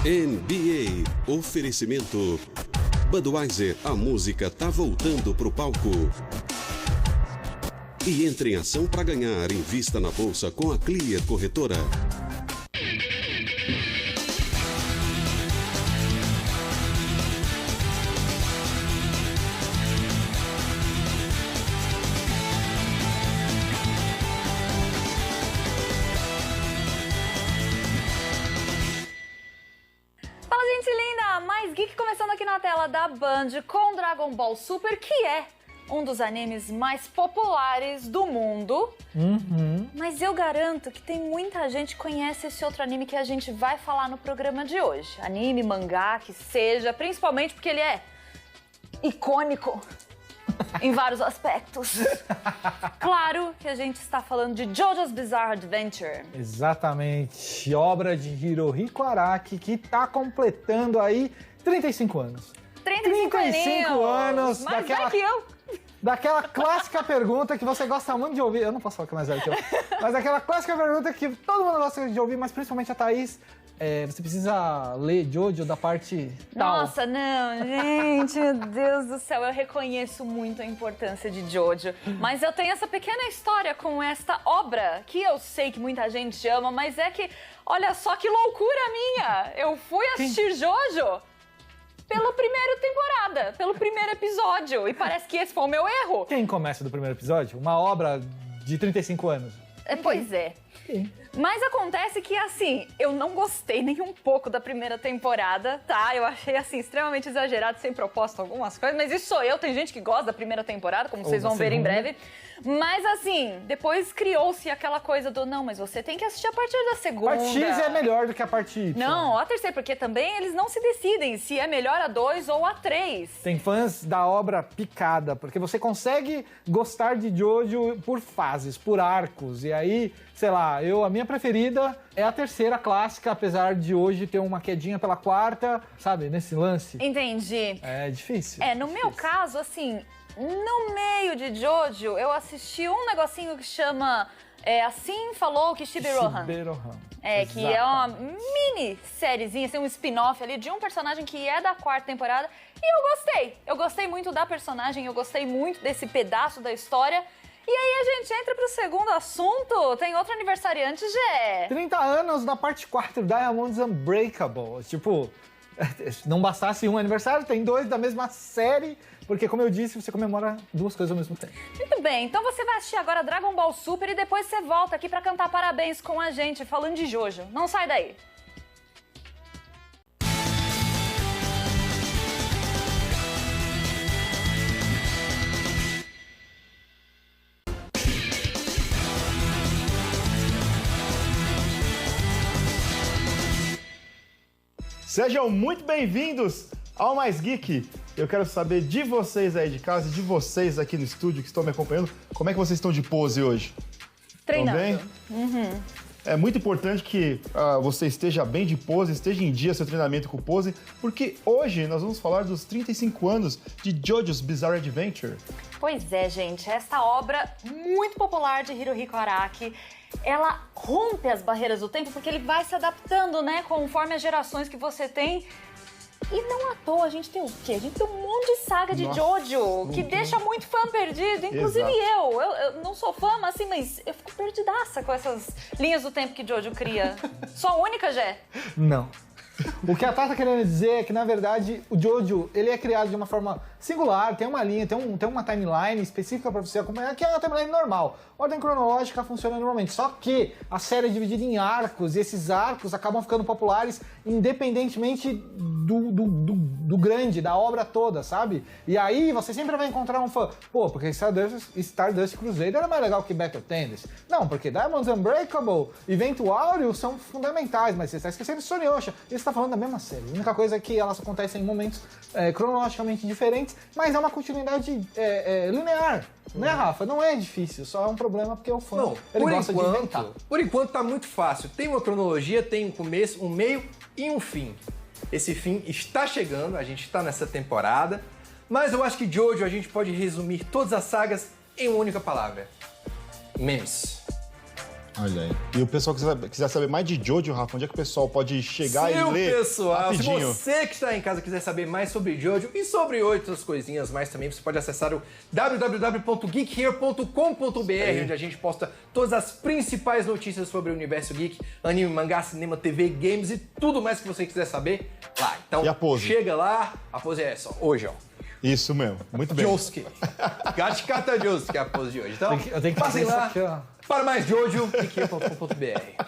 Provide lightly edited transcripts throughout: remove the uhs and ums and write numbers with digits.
NBA. Oferecimento. Budweiser, a música tá voltando pro palco. E entre em ação para ganhar. Invista na bolsa com a Clear Corretora. Geek começando aqui na tela da Band com Dragon Ball Super, que é um dos animes mais populares do mundo. Mas eu garanto que tem muita gente que conhece esse outro anime que a gente vai falar no programa de hoje. Anime, mangá, que seja, principalmente porque ele é icônico em vários aspectos. Claro que a gente está falando de JoJo's Bizarre Adventure. Exatamente, obra de Hirohiko Araki, que está completando aí 35 anos. 35 anos, mais velho que eu. Daquela clássica pergunta que você gosta muito de ouvir. Eu não posso falar que é mais velho que eu. Mas aquela clássica pergunta que todo mundo gosta de ouvir, mas principalmente a Thaís. Você precisa ler Jojo da parte tal. Nossa, não, gente, meu Deus do céu, eu reconheço muito a importância de Jojo, mas eu tenho essa pequena história com esta obra, que eu sei que muita gente ama, mas é que, olha só que loucura minha, eu fui assistir Jojo pela primeira temporada, pelo primeiro episódio, e parece que esse foi o meu erro. Quem começa do primeiro episódio? Uma obra de 35 anos. Pois é. Sim. Mas acontece que, assim, eu não gostei nem um pouco da primeira temporada, tá? Eu achei, assim, extremamente exagerado, sem propósito algumas coisas, mas isso sou eu. Tem gente que gosta da primeira temporada, como vocês vão ver em breve. Mas, assim, depois criou-se aquela coisa do, não, mas você tem que assistir a partir da segunda. A parte X é melhor do que a parte Y. Não, a terceira, porque também eles não se decidem se é melhor a 2 ou a 3. Tem fãs da obra picada, porque você consegue gostar de Jojo por fases, por arcos, e aí, sei lá, a minha preferida é a terceira clássica, apesar de hoje ter uma quedinha pela quarta, sabe, nesse lance. Entendi. É difícil. No meu caso, assim, no meio de Jojo, eu assisti um negocinho que chama Assim Falou Kishibe Rohan. Que é uma mini sériezinha, assim, um spin-off ali de um personagem que é da quarta temporada. E eu gostei. Eu gostei muito da personagem, eu gostei muito desse pedaço da história. E aí a gente entra pro segundo assunto. Tem outro aniversariante, Gé. 30 anos da parte 4, Diamonds Unbreakable. Tipo, não bastasse um aniversário, tem 2 da mesma série. Porque, como eu disse, você comemora 2 coisas ao mesmo tempo. Muito bem, então você vai assistir agora Dragon Ball Super e depois você volta aqui pra cantar parabéns com a gente, falando de Jojo. Não sai daí. Sejam muito bem-vindos ao Mais Geek. Eu quero saber de vocês aí de casa e de vocês aqui no estúdio que estão me acompanhando, como é que vocês estão de pose hoje? Treinando. Estão bem? É muito importante que você esteja bem de pose, esteja em dia seu treinamento com pose, porque hoje nós vamos falar dos 35 anos de JoJo's Bizarre Adventure. Pois é, gente, esta obra muito popular de Hirohiko Araki, ela rompe as barreiras do tempo porque ele vai se adaptando, né, conforme as gerações que você tem. E não à toa, a gente tem o quê? A gente tem um monte de saga de Jojo que deixa muito fã perdido, inclusive eu não sou fã, mas assim, mas eu fico perdidaça com essas linhas do tempo que Jojo cria. Sou a única, Gé? Não. O que a Tata tá querendo dizer é que, na verdade, o Jojo, ele é criado de uma forma singular, tem uma linha, tem uma timeline específica para você acompanhar, que é uma timeline normal. Ordem cronológica funciona normalmente, só que a série é dividida em arcos, e esses arcos acabam ficando populares independentemente do grande, da obra toda, sabe? E aí você sempre vai encontrar um fã, porque Stardust Crusader é mais legal que Battle Tennis. Não, porque Diamonds Unbreakable e Vento Áureo são fundamentais, mas você está esquecendo de Soniyosha. Você está falando da mesma série. A única coisa é que elas acontecem em momentos cronologicamente diferentes, mas é uma continuidade linear. Né, Rafa? Não é difícil, só é um problema porque o fã ele gosta de inventar. Por enquanto tá muito fácil. Tem uma cronologia, tem um começo, um meio e um fim. Esse fim está chegando, a gente está nessa temporada, mas eu acho que Jojo a gente pode resumir todas as sagas em uma única palavra: memes. Olha aí. E o pessoal que quiser saber mais de Jojo, Rafa, onde é que o pessoal pode chegar e ler pessoal, rapidinho? se você que está em casa quiser saber mais sobre Jojo e sobre outras coisinhas mais também, você pode acessar o www.geekhere.com.br, onde a gente posta todas as principais notícias sobre o universo geek, anime, mangá, cinema, TV, games e tudo mais que você quiser saber lá. Então, E a pose? chega lá, a pose é essa, hoje, ó. Isso mesmo, muito bem. Josuke. Gatikata Josuke é a pose de hoje. Então, Eu tenho que passem fazer lá isso aqui, ó. para mais Jojo, geekhere.com.br.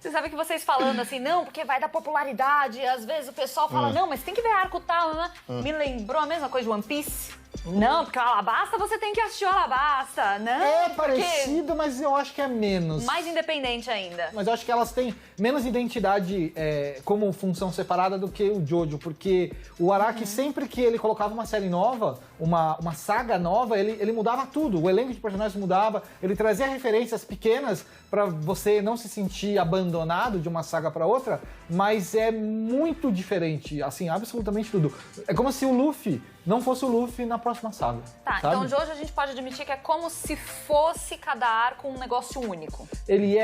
Você sabe que vocês falando assim, não, porque vai dar popularidade, às vezes o pessoal fala, não, mas tem que ver arco tal, né? Me lembrou a mesma coisa de One Piece. Não, porque o Alabasta você tem que assistir o Alabasta. Não, É porque parecido, mas eu acho que é menos. mais independente ainda. Mas eu acho que elas têm menos identidade como função separada do que o Jojo, porque o Araki, sempre que ele colocava uma série nova, uma saga nova, ele mudava tudo. O elenco de personagens mudava, ele trazia referências pequenas pra você não se sentir abandonado de uma saga pra outra, mas é muito diferente, assim, absolutamente tudo. É como se o Luffy não fosse o Luffy na próxima saga. Tá, sabe? então de hoje a gente pode admitir que é como se fosse cada arco um negócio único. Ele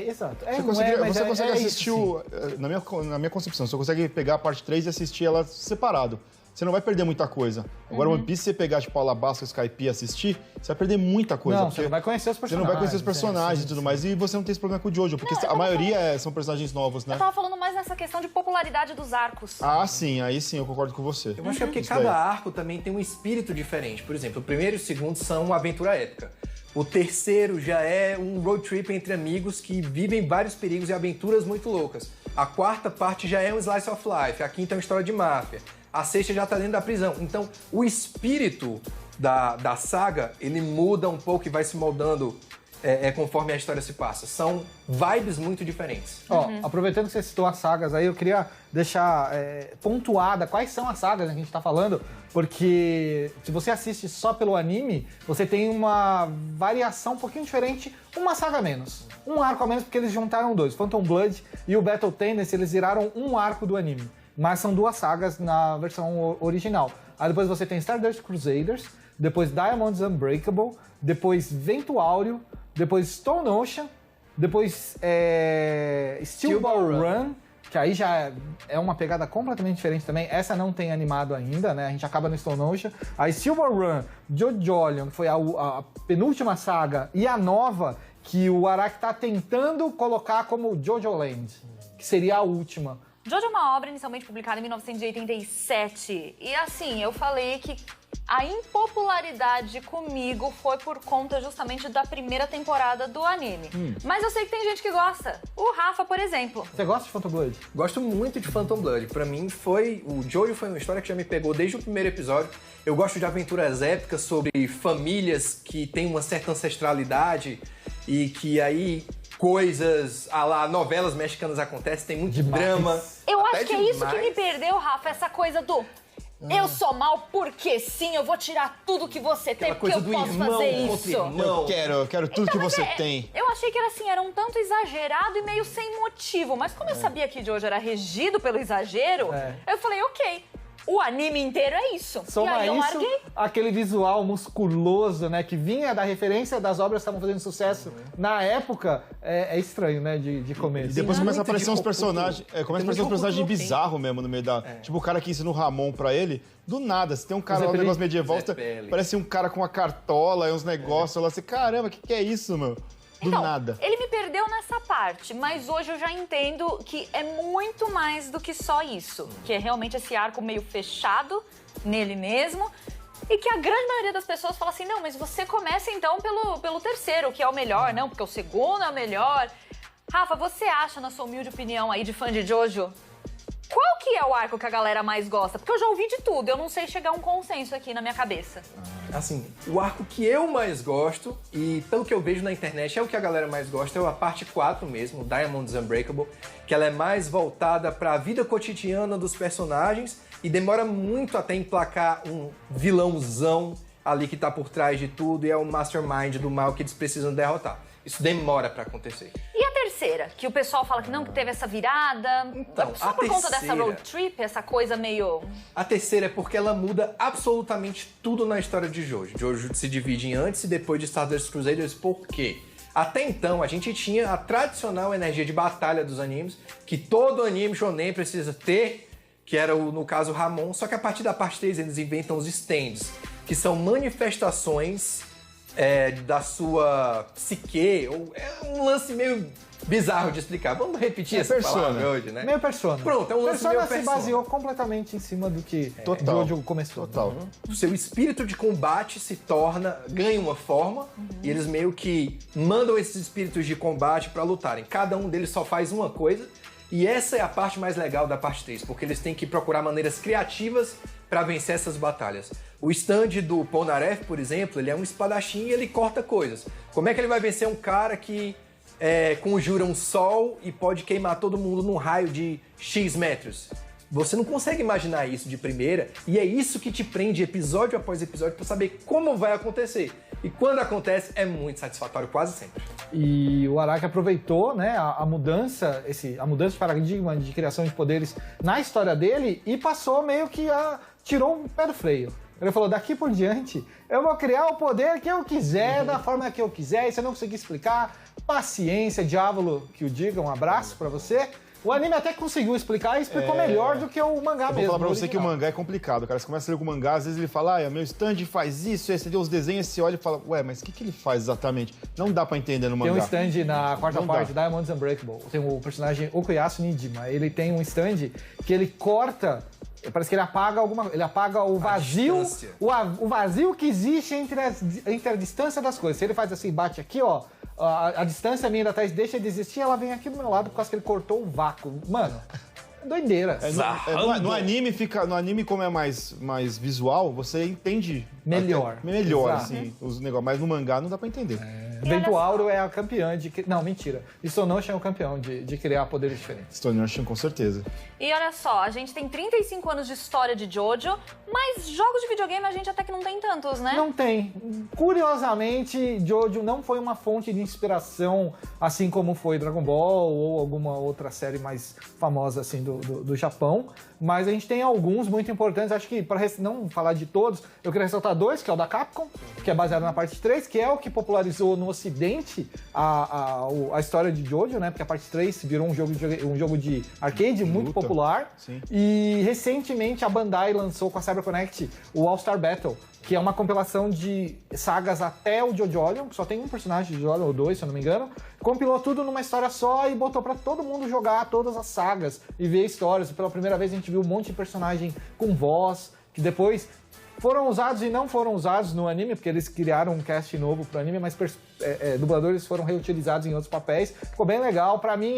exato. Você consegue assistir isso, na minha concepção, você consegue pegar a parte 3 e assistir ela separado. Você não vai perder muita coisa. Agora, One Piece, se você pegar, tipo, Alabasta, Skype e assistir, você vai perder muita coisa. Não, porque você não vai conhecer os Você personagens. não vai conhecer os personagens e tudo mais. E você não tem esse problema com o Jojo, porque a maioria são personagens novos, né? Eu tava falando mais nessa questão de popularidade dos arcos. Ah, sim, aí sim, eu concordo com você. Eu acho que é porque Isso cada daí. arco também tem um espírito diferente. Por exemplo, o primeiro e o segundo são uma aventura épica. O terceiro já é um road trip entre amigos que vivem vários perigos e aventuras muito loucas. A quarta parte já é um slice of life. A quinta é uma história de máfia. A sexta já tá dentro da prisão. Então, o espírito da saga, ele muda um pouco e vai se moldando conforme a história se passa. São vibes muito diferentes. Ó, aproveitando que você citou as sagas aí, eu queria deixar pontuada quais são as sagas que a gente tá falando, porque se você assiste só pelo anime, você tem uma variação um pouquinho diferente, uma saga a menos. Um arco a menos, porque eles juntaram dois. Phantom Blood e o Battle Tendency, eles viraram um arco do anime. Mas são duas sagas na versão original. Aí depois você tem Stardust Crusaders, depois Diamonds Unbreakable, depois Vento Áureo, depois Stone Ocean, depois Steel Ball Run, que aí já é uma pegada completamente diferente também. Essa não tem animado ainda, né? A gente acaba no Stone Ocean. Aí Steel Ball Run, Jojolion, que foi a penúltima saga, e a nova, que o Araki tá tentando colocar como Jojo Land, que seria a última. Jojo é uma obra inicialmente publicada em 1987. E assim, eu falei que a impopularidade comigo foi por conta justamente da primeira temporada do anime. Mas eu sei que tem gente que gosta. O Rafa, por exemplo. Você gosta de Phantom Blood? Gosto muito de Phantom Blood. Pra mim, o Jojo foi uma história que já me pegou desde o primeiro episódio. Eu gosto de aventuras épicas sobre famílias que têm uma certa ancestralidade e que aí coisas à la novelas mexicanas acontecem, tem muito drama. Eu até acho que é isso que demais. me perdeu, Rafa, essa coisa do eu sou mal porque sim, eu vou tirar tudo que você tem Aquela porque coisa eu do posso irmão fazer contra isso. irmão. Eu quero tudo que Mas você tem. Eu achei que era assim, era um tanto exagerado e meio sem motivo. Mas como eu sabia que Jojo era regido pelo exagero, eu falei, ok, o anime inteiro é isso. E Soma aí eu isso, larguei. aquele visual musculoso, né, que vinha da referência das obras que estavam fazendo sucesso na época, é estranho, né, de começo. E depois começa a muito aparecer de uns Hokuto. personagens. Começa a Tem aparecer uns muito personagens Hokuto no fim. bizarros mesmo no meio da. Tipo o cara que ensina o Ramon pra ele. Do nada, você tem um cara lá, um Zeppelin. negócio medieval, Zeppelin. parece um cara com uma cartola e uns negócios lá. Você, caramba, o que é isso, meu? Do Então, nada. ele me perdeu nessa parte, mas hoje eu já entendo que é muito mais do que só isso. Que é realmente esse arco meio fechado nele mesmo. E que a grande maioria das pessoas fala assim, não, mas você começa então pelo terceiro, que é o melhor, não, porque o segundo é o melhor. Rafa, você acha, na sua humilde opinião aí de fã de Jojo, qual que é o arco que a galera mais gosta? Porque eu já ouvi de tudo, eu não sei chegar a um consenso aqui na minha cabeça. Assim, o arco que eu mais gosto, e pelo que eu vejo na internet, é o que a galera mais gosta, é a parte 4 mesmo, Diamonds Unbreakable, que ela é mais voltada para a vida cotidiana dos personagens e demora muito até emplacar um vilãozão ali que tá por trás de tudo e é o mastermind do mal que eles precisam derrotar. Isso demora para acontecer. E a terceira, que o pessoal fala que não, que teve essa virada, Então, só a por conta dessa terceira- road trip, essa coisa meio... A terceira é porque ela muda absolutamente tudo na história de Jojo. Jojo se divide em antes e depois de Stardust Crusaders, por quê? Até então, a gente tinha a tradicional energia de batalha dos animes, que todo anime shonen precisa ter, que era, no caso, o Ramon, só que a partir da parte 3 eles inventam os stands, que são manifestações da sua psique, ou é um lance meio bizarro de explicar. Vamos repetir essa palavra hoje, né? Meio Persona. Pronto, é um lance meio Persona se Persona. baseou completamente em cima do que Jojo começou. Total. O seu espírito de combate ganha uma forma, e eles meio que mandam esses espíritos de combate pra lutarem. Cada um deles só faz uma coisa, e essa é a parte mais legal da parte 3, porque eles têm que procurar maneiras criativas pra vencer essas batalhas. O stand do Polnareff, por exemplo, ele é um espadachim e ele corta coisas. Como é que ele vai vencer um cara que conjura um sol e pode queimar todo mundo num raio de X metros? Você não consegue imaginar isso de primeira, e é isso que te prende episódio após episódio pra saber como vai acontecer. E quando acontece, é muito satisfatório, quase sempre. E o Araki aproveitou, né, a mudança de paradigma de criação de poderes na história dele e passou meio que tirou um pé do freio. Ele falou, daqui por diante, eu vou criar o poder que eu quiser, da forma que eu quiser, e se eu não conseguir explicar, paciência, diabo que o diga, um abraço pra você. O anime até conseguiu explicar e explicou melhor do que o mangá mesmo. Eu vou falar pra você original. que o mangá é complicado, cara. Você começa a ler com o mangá, às vezes ele fala, meu stand faz isso, aí você vê os desenhos, você olha e fala, ué, mas o que ele faz exatamente? Não dá pra entender no mangá. Tem um stand na quarta Não parte, dá. Diamonds Unbreakable. Tem o personagem Okuyasu Nijima. Ele tem um stand que ele corta. Parece que ele apaga o vazio. distância. O vazio que existe entre a distância das coisas. Se ele faz assim, bate aqui, ó. A distância minha da Thais deixa de existir, ela vem aqui do meu lado por causa que ele cortou o vácuo. Mano, doideira. No anime, como é mais visual, você entende Melhor. Melhor, Exato. assim, os negócios. Mas no mangá não dá pra entender. Vento Auro é a campeã de... Não, mentira. Isonosha é o campeão de criar poderes diferentes. Stone Ocean, com certeza. E olha só, a gente tem 35 anos de história de Jojo, mas jogos de videogame a gente até que não tem tantos, né? Não tem. Curiosamente, Jojo não foi uma fonte de inspiração, assim como foi Dragon Ball ou alguma outra série mais famosa assim do Japão. Mas a gente tem alguns muito importantes. Acho que, para não falar de todos, eu queria ressaltar dois, que é o da Capcom, que é baseado na parte 3, que é o que popularizou no Ocidente a história de Jojo, né? Porque a parte 3 virou um jogo de arcade muito Luta. popular. Sim. E recentemente a Bandai lançou com a CyberConnect o All-Star Battle, que é uma compilação de sagas até o JoJolion, que só tem um personagem de JoJolion, ou dois, se eu não me engano. Compilou tudo numa história só e botou pra todo mundo jogar todas as sagas e ver histórias. Pela primeira vez a gente viu um monte de personagem com voz, que depois foram usados e não foram usados no anime, porque eles criaram um cast novo pro anime, mas dubladores foram reutilizados em outros papéis. Ficou bem legal. Pra mim,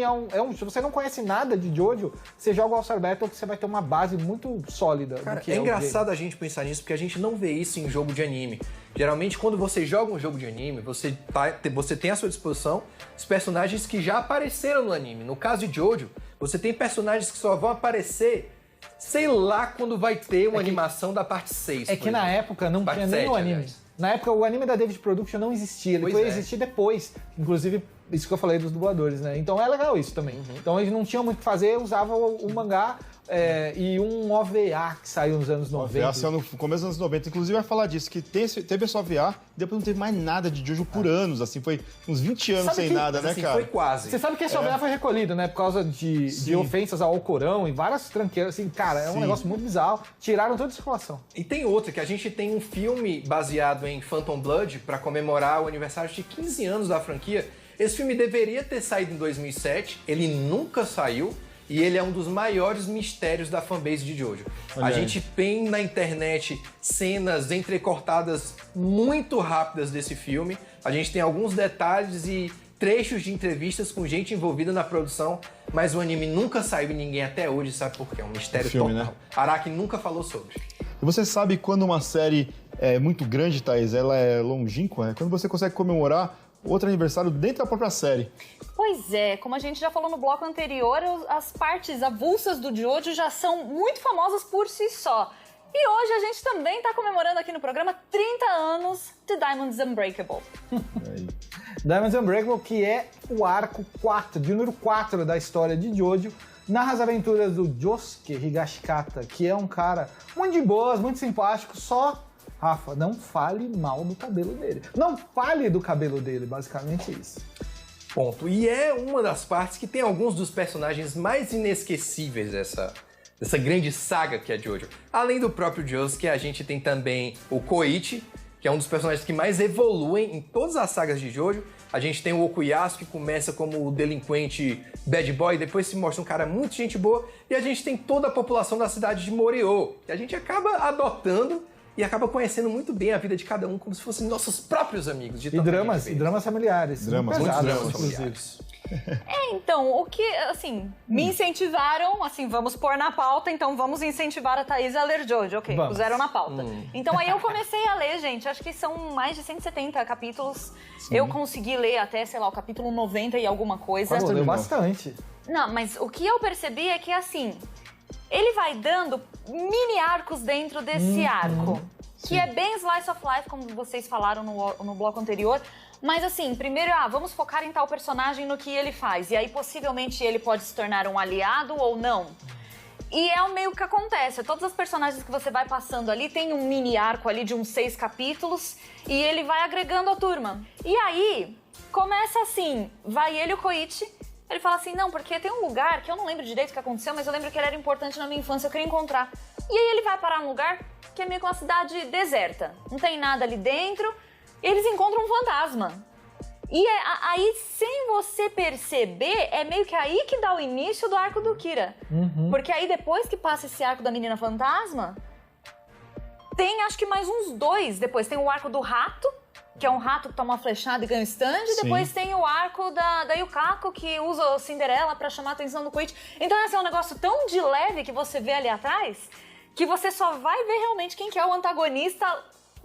se você não conhece nada de Jojo, você joga o All-Star Battle, que você vai ter uma base muito sólida. Cara, do que é o engraçado a gente pensar nisso, porque a gente não vê isso em jogo de anime. Geralmente, quando você joga um jogo de anime, você tem à sua disposição os personagens que já apareceram no anime. No caso de Jojo, você tem personagens que só vão aparecer, sei lá, quando vai ter uma animação da parte 6. É que na época não Parte tinha nem 7, o anime. aliás. Na época o anime da David Production não existia, ele Pois foi é. existir depois. Inclusive, isso que eu falei dos dubladores, né? Então é legal isso também. Então eles não tinham muito o que fazer, usavam o mangá e um OVA que saiu nos anos 90. VA saiu no começo dos anos 90. Inclusive, vai falar disso, que teve esse OVA, depois não teve mais nada de Jojo por anos, assim, foi uns 20 anos Sabe sem que- nada, né, Assim, cara? foi quase. Você sabe que esse OVA foi recolhido, né? Por causa de ofensas ao Corão e várias tranqueiras, assim, cara, é um Sim. negócio muito bizarro. Tiraram toda a circulação. E tem outra, que a gente tem um filme baseado em Phantom Blood para comemorar o aniversário de 15 anos da franquia. Esse filme deveria ter saído em 2007, ele nunca saiu e ele é um dos maiores mistérios da fanbase de Jojo. Olha A aí. gente tem na internet cenas entrecortadas muito rápidas desse filme, a gente tem alguns detalhes e trechos de entrevistas com gente envolvida na produção, mas o anime nunca saiu e ninguém até hoje sabe por quê, é um mistério O filme, total. né? Araki nunca falou sobre. E você sabe quando uma série é muito grande, Thaís, ela é longínqua, é quando você consegue comemorar outro aniversário dentro da própria série. Pois é, como a gente já falou no bloco anterior, as partes avulsas do Jojo já são muito famosas por si só. E hoje a gente também está comemorando aqui no programa 30 anos de Diamonds Unbreakable. Diamonds Unbreakable, que é o arco 4, de número 4 da história de Jojo, narra as aventuras do Josuke Higashikata, que é um cara muito de boas, muito simpático, só Rafa, não fale mal do cabelo dele. Não fale do cabelo dele, basicamente isso. Ponto. E é uma das partes que tem alguns dos personagens mais inesquecíveis dessa grande saga que é Jojo. Além do próprio Josuke, a gente tem também o Koichi, que é um dos personagens que mais evoluem em todas as sagas de Jojo. A gente tem o Okuyasu, que começa como o delinquente bad boy, depois se mostra um cara muito gente boa. E a gente tem toda a população da cidade de Morio, que a gente acaba adotando e acaba conhecendo muito bem a vida de cada um, como se fossem nossos próprios amigos. De E dramas familiares. Dramas, muito muitos pesados, dramas inclusive. familiares. Então, o que, assim, me incentivaram, assim, vamos pôr na pauta, então vamos incentivar a Thaís a ler Jojo. Ok, Vamos. puseram na pauta. Então aí eu comecei a ler, gente, acho que são mais de 170 capítulos. Eu consegui ler até, sei lá, o capítulo 90 e alguma coisa. Pô, leu bastante. Não, mas o que eu percebi é que, assim, ele vai dando mini arcos dentro desse arco. Que é bem slice of life, como vocês falaram no bloco anterior. Mas, assim, primeiro, vamos focar em tal personagem no que ele faz. E aí, possivelmente, ele pode se tornar um aliado ou não. E é o meio que acontece. Todas as personagens que você vai passando ali tem um mini arco ali de uns 6 capítulos. E ele vai agregando a turma. E aí, começa assim, vai ele e o Koichi. Ele fala assim, não, porque tem um lugar que eu não lembro direito o que aconteceu, mas eu lembro que ele era importante na minha infância, eu queria encontrar. E aí ele vai parar num lugar que é meio que uma cidade deserta. Não tem nada ali dentro. E eles encontram um fantasma. E aí, sem você perceber, é meio que aí que dá o início do arco do Kira. Porque aí, depois que passa esse arco da menina fantasma, tem acho que mais uns 2. Depois tem o arco do rato, que é um rato que toma uma flechada e ganha um stand. Sim. Depois tem o arco da Yukako, que usa a Cinderela pra chamar a atenção do Koichi. Então, assim, é um negócio tão de leve que você vê ali atrás, que você só vai ver realmente quem que é o antagonista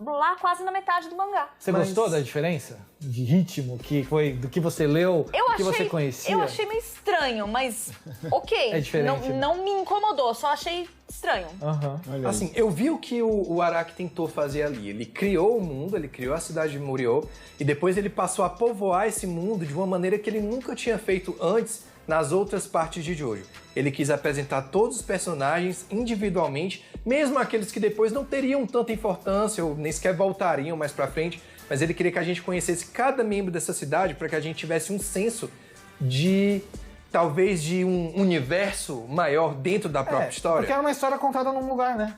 lá quase na metade do mangá. Você gostou da diferença de ritmo que foi do que você leu, do que você conhecia? Eu achei meio estranho, mas ok. É diferente. Não me incomodou, só achei estranho. Olha Assim, aí. eu vi o que o Araki tentou fazer ali. Ele criou o mundo, ele criou a cidade de Morio, e depois ele passou a povoar esse mundo de uma maneira que ele nunca tinha feito antes nas outras partes de Jojo. Ele quis apresentar todos os personagens individualmente, mesmo aqueles que depois não teriam tanta importância ou nem sequer voltariam mais pra frente, mas ele queria que a gente conhecesse cada membro dessa cidade para que a gente tivesse um senso de, talvez, de um universo maior dentro da própria história. Porque era uma história contada num lugar, né?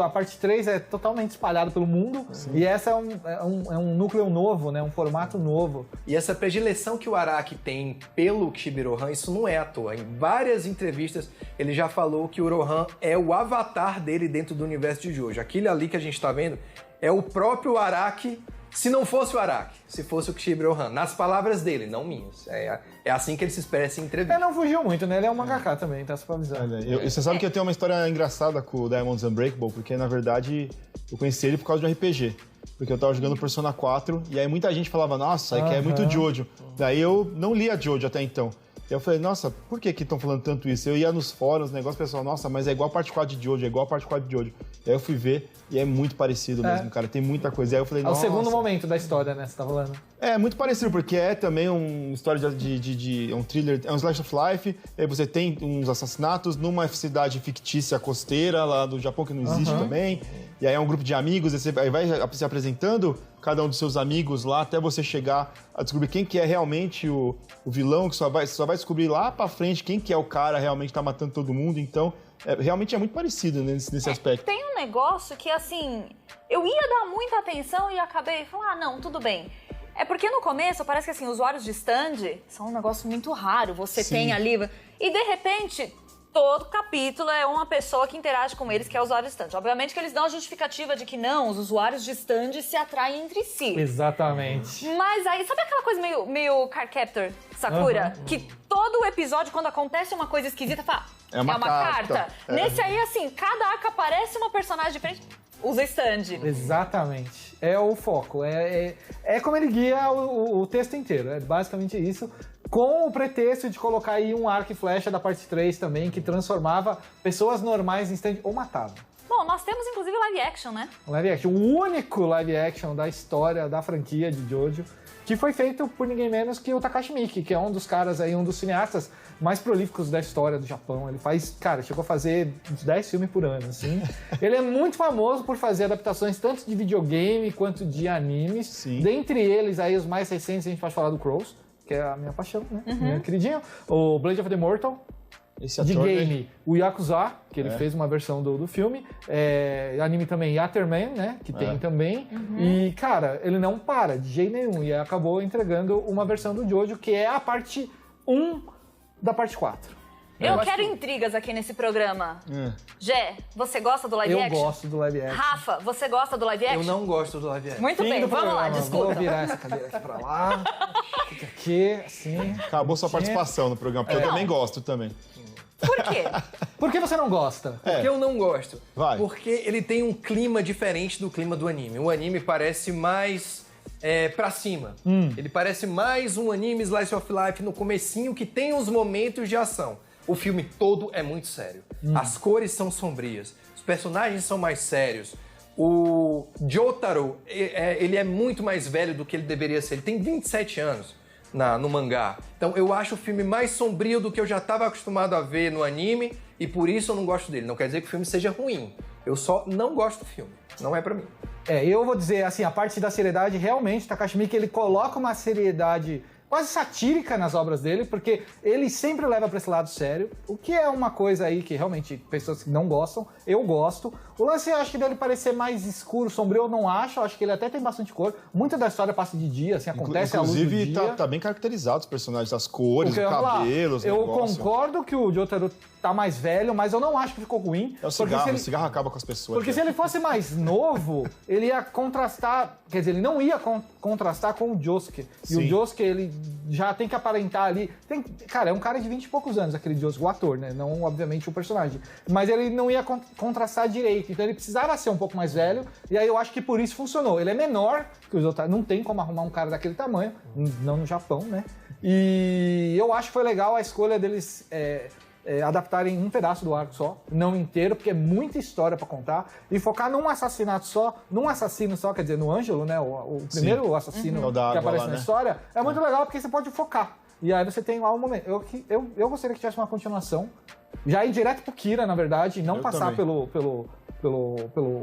A parte 3 é totalmente espalhada pelo mundo, e essa é um núcleo novo, né? Um formato novo. E essa predileção que o Araki tem pelo Kishibiro Han, isso não é à toa. Em várias entrevistas, ele já falou que o Rohan é o avatar dele dentro do universo de Jojo. Aquilo ali que a gente tá vendo é o próprio Araki, se não fosse o Araki, se fosse o Kishibiro Han. Nas palavras dele, não minhas. É assim que ele se expressa em entrevista. Ele não fugiu muito, né? Ele é um mangaka também, tá supervisando. Olha, você sabe que eu tenho uma história engraçada com o Diamonds Unbreakable, porque na verdade eu conheci ele por causa de um RPG. Porque eu tava jogando Persona 4 e aí muita gente falava, nossa, é muito Jojo. Daí eu não lia Jojo até então. E eu falei, nossa, por que estão falando tanto isso? Eu ia nos fóruns, negócio, pessoal, nossa, mas é igual a parte 4 de Jojo, é igual a parte 4 de Jojo. E aí eu fui ver e é muito parecido mesmo, cara, tem muita coisa. E aí eu falei, É o nossa... segundo momento da história, né? Você tá falando. É, muito parecido, porque é também uma história de um thriller, é um slash of life, aí você tem uns assassinatos numa cidade fictícia costeira lá do Japão, que não existe também, e aí é um grupo de amigos, e você vai se apresentando cada um dos seus amigos lá, até você chegar a descobrir quem que é realmente o vilão, que você só vai descobrir lá pra frente quem que é o cara realmente que tá matando todo mundo, então realmente é muito parecido nesse aspecto. Tem um negócio que, assim, eu ia dar muita atenção e acabei falando, não, tudo bem. É porque no começo parece que, assim, usuários de stand são um negócio muito raro, você tem ali... E, de repente, todo capítulo é uma pessoa que interage com eles, que é usuário de stand. Obviamente que eles dão a justificativa de que não, os usuários de stand se atraem entre si. Exatamente. Mas aí, sabe aquela coisa meio Cardcaptor, Sakura? Que todo episódio, quando acontece uma coisa esquisita, fala, é uma carta. Nesse aí, assim, cada arco aparece uma personagem diferente, usa stand. Exatamente. É o foco. É como ele guia o texto inteiro. É basicamente isso. Com o pretexto de colocar aí um arco e flecha da parte 3 também, que transformava pessoas normais em stand ou matava. Bom, nós temos inclusive live action, né? Live action. O único live action da história da franquia de Jojo. que foi feito por ninguém menos que o Takashi Miike, que é um dos caras aí, um dos cineastas mais prolíficos da história do Japão. Ele faz, cara, chegou a fazer uns 10 filmes por ano, assim. Ele é muito famoso por fazer adaptações tanto de videogame quanto de animes. Sim. Dentre eles, aí, os mais recentes, a gente pode falar do Crows, que é a minha paixão, né? Minha queridinha. O Blade of the Immortal. Esse De ator, né? game, o Yakuza, que ele fez uma versão do filme. Anime também, Yatterman, né? Que tem também. E, cara, ele não para de jeito nenhum. E acabou entregando uma versão do Jojo, que é a parte 1 da parte 4. Eu quero intrigas aqui nesse programa. Jé, você gosta do live Eu action? gosto do live action. Rafa, você gosta do live action? Eu não gosto do live action. Muito Fim bem, do vamos lá, programa. discuta. Vou virar essa cadeira aqui pra lá. Fica aqui, assim. Acabou sua participação no programa, porque eu Não. também gosto também. Por quê? Por que você não gosta? Por que eu não gosto? Vai. Porque ele tem um clima diferente do clima do anime. O anime parece mais pra cima. Ele parece mais um anime Slice of Life no comecinho que tem uns momentos de ação. O filme todo é muito sério. As cores são sombrias. Os personagens são mais sérios. O Jotaro, ele é muito mais velho do que ele deveria ser. Ele tem 27 anos no mangá. Então eu acho o filme mais sombrio do que eu já estava acostumado a ver no anime e por isso eu não gosto dele. Não quer dizer que o filme seja ruim. Eu só não gosto do filme. Não é pra mim. Eu vou dizer, assim, a parte da seriedade, realmente, Takashi Miike, ele coloca uma seriedade quase satírica nas obras dele, porque ele sempre leva pra esse lado sério, o que é uma coisa aí que realmente pessoas que não gostam, eu gosto. O lance, eu acho que dele parecer mais escuro, sombrio, eu não acho, eu acho que ele até tem bastante cor. Muita da história passa de dia, assim, acontece à luz do Inclusive, dia. tá bem caracterizado os personagens, as cores, Porque o eu ia falar, cabelo, os eu negócios. concordo que o Jotaro tá mais velho, mas eu não acho que ficou ruim. É o porque cigarro, se ele- o cigarro acaba com as pessoas. Porque se ele fosse mais novo, ele ia contrastar, quer dizer, ele não ia contrastar com o Josuke. E Sim. o Josuke, ele já tem que aparentar ali. Cara, é um cara de 20 e poucos anos, aquele Josuke, o ator, né? Não, obviamente, o personagem. Mas ele não ia contrastar direito. Então ele precisava ser um pouco mais velho. E aí eu acho que por isso funcionou. Ele é menor que os outros. Não tem como arrumar um cara daquele tamanho, não no Japão, né? E eu acho que foi legal a escolha deles. Adaptarem um pedaço do arco só, não inteiro, porque é muita história pra contar, e focar num assassinato só, num assassino só, quer dizer, no Ângelo, né, o primeiro assassino É o da que água aparece lá, na né? história, é muito legal porque você pode focar. E aí você tem lá um momento. Eu gostaria que tivesse uma continuação, já ir direto pro Kira, na verdade, e não Eu passar também. pelo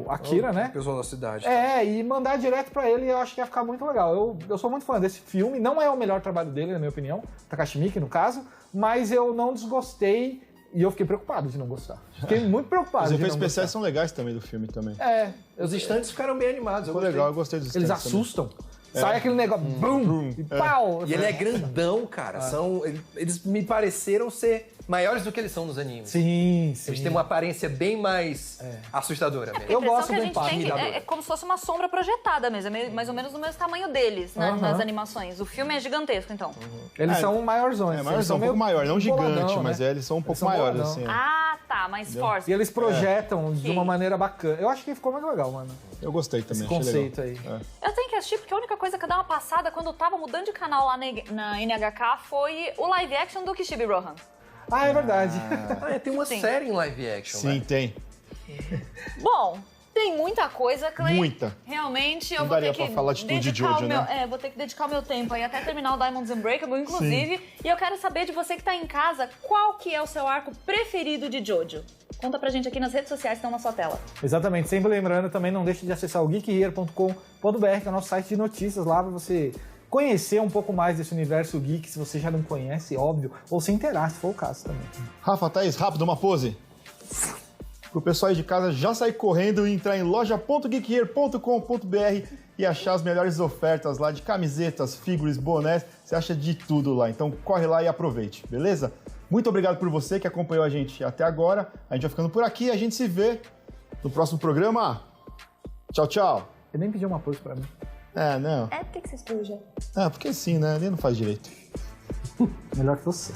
Akira, né? Pessoal da cidade. E mandar direto pra ele, eu acho que ia ficar muito legal. Eu sou muito fã desse filme, não é o melhor trabalho dele, na minha opinião, Takashi Miike, no caso, mas eu não desgostei e eu fiquei preocupado de não gostar. Fiquei muito preocupado Os de efeitos não especiais gostar. são legais também do filme também. Os estantes ficaram bem animados. Eu Ficou gostei. legal, eu gostei dos Eles stands também. assustam. Sai aquele negócio, brum, e pau. E ele é grandão, cara. Eles me pareceram ser maiores do que eles são nos animes. Sim, sim. Eles têm uma aparência bem mais assustadora mesmo. Eu A impressão gosto que a do gente impacto. tem que é como se fosse uma sombra projetada mesmo, é mais ou menos do mesmo tamanho deles, né, nas animações. O filme é gigantesco, então. Eles são maiorzões. É, maior, eles são um pouco maior, não gigante, boladão, mas né? eles são um pouco são maiores, boladão. assim. Ah, tá, mais forte. E eles projetam de Ok. uma maneira bacana. Eu acho que ficou muito legal, mano. Eu gostei também, Esse achei conceito legal. aí. Eu tenho que assistir, porque a única coisa que eu dei uma passada quando eu tava mudando de canal lá na NHK foi o live action do Kishibe Rohan. Ah, é verdade. Tem uma Sim. série em live action, Sim, né? tem. Bom, tem muita coisa, Clay. Muita. Realmente, eu Não vou ter daria que pra falar de tudo de dedicar Jojo, o meu, né? vou ter que dedicar o meu tempo aí até terminar o Diamonds Unbreakable, inclusive. E eu quero saber de você que tá em casa, qual que é o seu arco preferido de Jojo? Conta pra gente aqui nas redes sociais que estão na sua tela. Exatamente. Sempre lembrando, também não deixe de acessar o geekyear.com.br, que é o nosso site de notícias lá pra você conhecer um pouco mais desse universo geek, se você já não conhece, óbvio, ou se inteirar, se for o caso também. Rafa, Thaís, rápido, uma pose. Pro pessoal aí de casa já sair correndo e entrar em loja.geekyear.com.br e achar as melhores ofertas lá de camisetas, figures, bonés, você acha de tudo lá. Então corre lá e aproveite, beleza? Muito obrigado por você que acompanhou a gente até agora. A gente vai ficando por aqui e a gente se vê no próximo programa. Tchau, tchau. Ele nem pediu uma pose pra mim. Não. É, por que você exclui já? Porque sim, né? Ele não faz direito. Melhor que você.